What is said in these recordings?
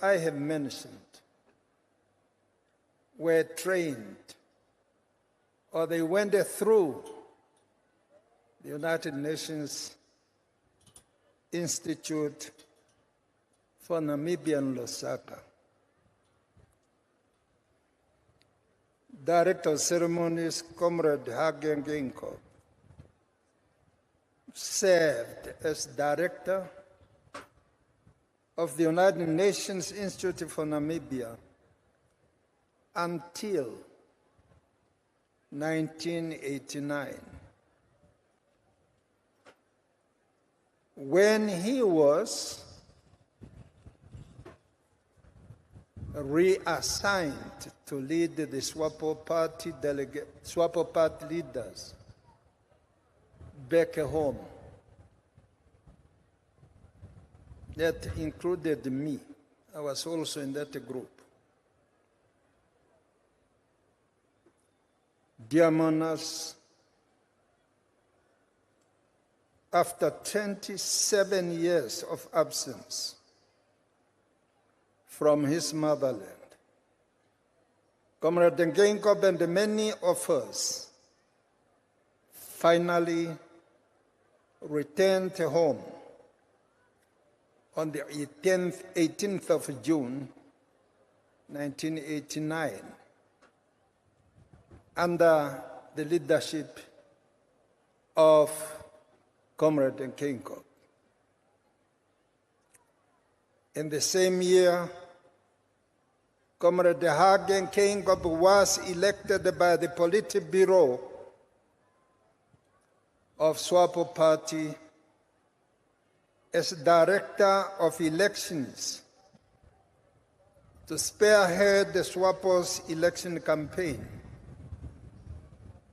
I have mentioned were trained or they went through the United Nations Institute for Namibia in Lusaka. Director of Ceremonies, Comrade Hage Geingob, served as Director of the United Nations Institute for Namibia until 1989, when he was reassigned to lead the SWAPO party leaders back home. That included me. I was also in that group. Dear monarchs, after 27 years of absence from his motherland, Comrade Geingob and many of us finally returned home on the 18th of June, 1989, under the leadership of Comrade Geingob. In the same year, Comrade Hage Geingob was elected by the Politburo of SWAPO Party as Director of Elections to spearhead the SWAPO's election campaign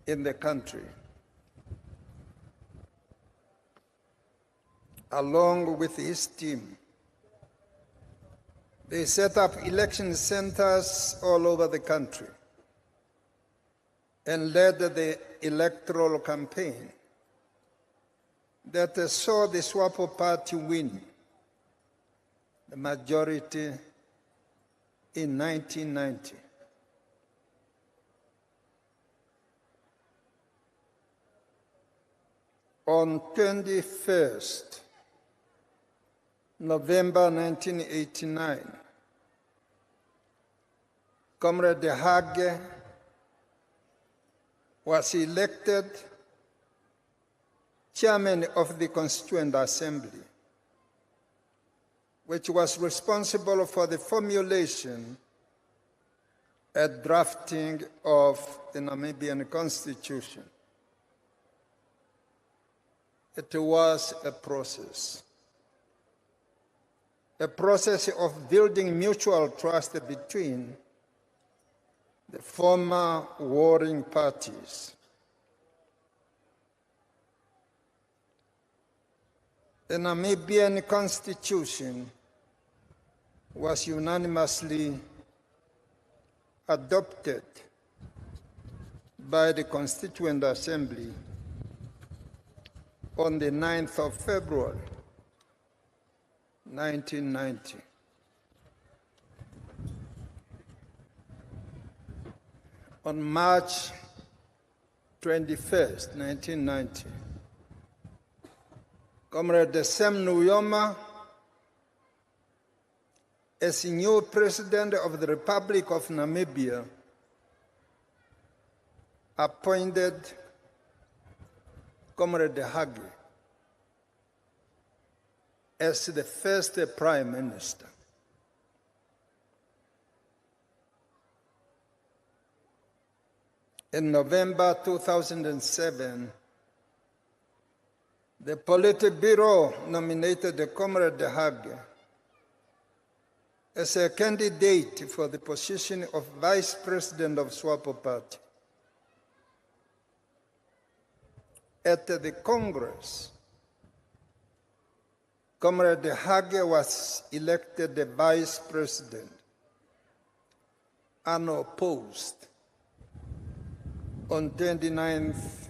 in the country. Along with his team, they set up election centers all over the country and led the electoral campaign that saw the SWAPO party win the majority in 1990. On 21st November 1989, Comrade Hage was elected chairman of the Constituent Assembly, which was responsible for the formulation and drafting of the Namibian Constitution. It was a process of building mutual trust between the former warring parties. The Namibian Constitution was unanimously adopted by the Constituent Assembly on the 9th of February, 1990. On March 21st, 1990, Comrade Sam Nujoma, as new President of the Republic of Namibia, appointed Comrade Hage as the first Prime Minister. In November 2007, the Politburo nominated Comrade Hage as a candidate for the position of Vice President of SWAPO Party. At the Congress, Comrade Hage was elected the Vice President, unopposed, on 29th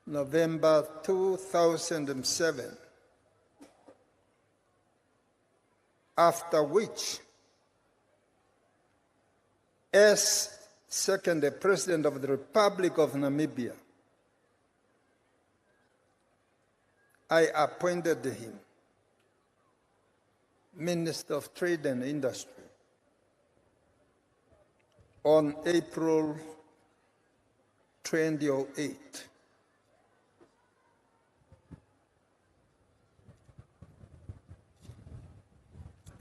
November 2007. after which, as second President of the Republic of Namibia, I appointed him Minister of Trade and Industry on April 2008.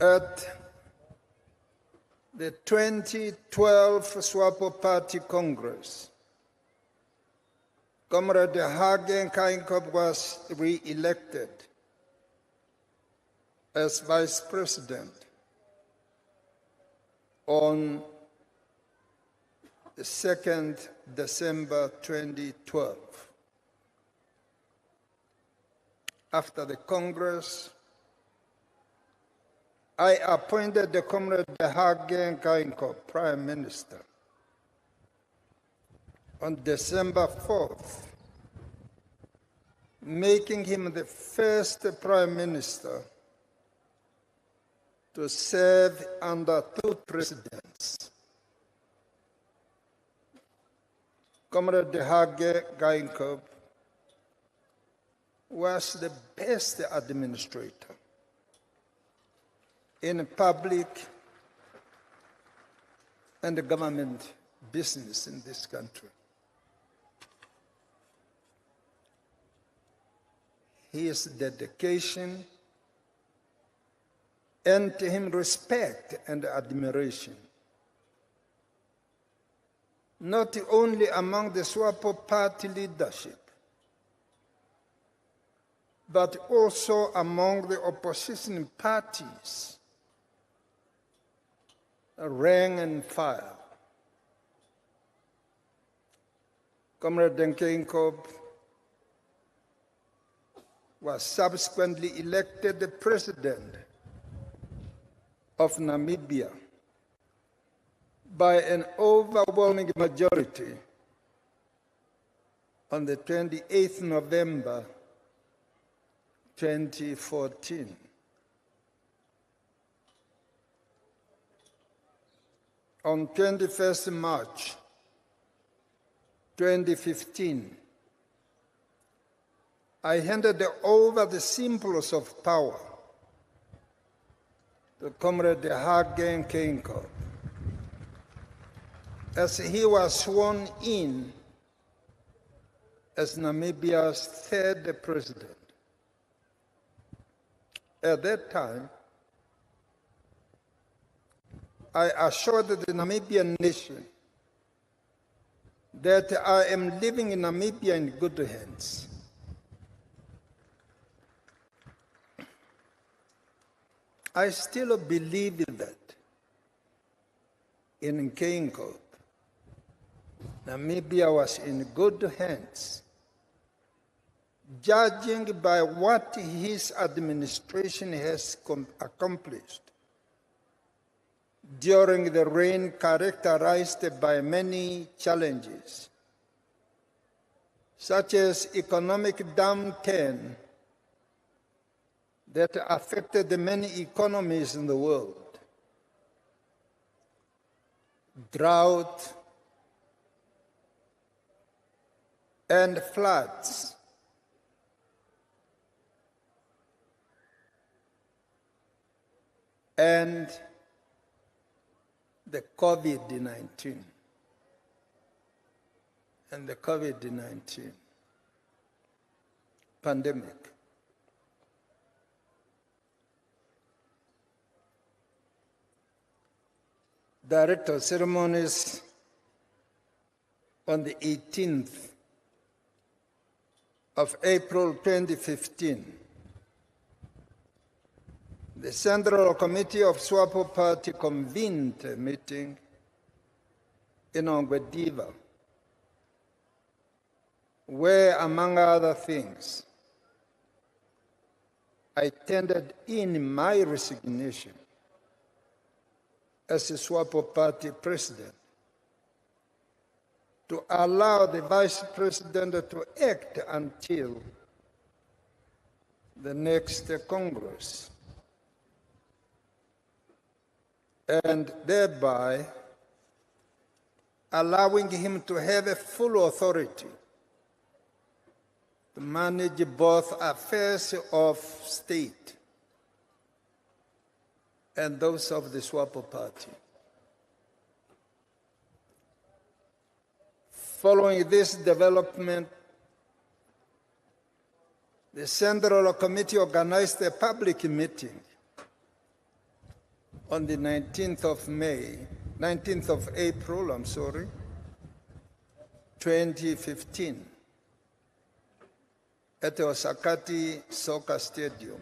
At the 2012 SWAPO Party Congress, Comrade Hage Geingob was re-elected as Vice President on the 2nd December 2012. After the Congress, I appointed the Comrade Hage Geingob Prime Minister on December 4th, making him the first Prime Minister to serve under two presidents. Comrade Hage Geingob was the best administrator in public and government business in this country. His dedication earned him respect and admiration, not only among the SWAPO party leadership, but also among the opposition parties, rank and file. Comrade Geingob was subsequently elected the President of Namibia by an overwhelming majority on the 28th November 2014. On 21st March 2015, I handed over the symbols of power to Comrade Hage Geingob as he was sworn in as Namibia's third president. At that time, I assured the Namibian nation that I am living in Namibia in good hands. I still believe that in Geingob, Namibia was in good hands, judging by what his administration has accomplished during the reign characterized by many challenges, such as economic downturn that affected the many economies in the world, drought, and floods. And the COVID-19 pandemic. Director of Ceremonies on the 18th of April 2015, the Central Committee of SWAPO Party convened a meeting in Ongwediva, where, among other things, I tendered in my resignation as a SWAPO Party president to allow the Vice President to act until the next Congress. and thereby allowing him to have a full authority to manage both affairs of state and those of the SWAPO party. Following this development, the Central Committee organized a public meeting on the 19th of April, 2015, at the Osakati Soccer Stadium.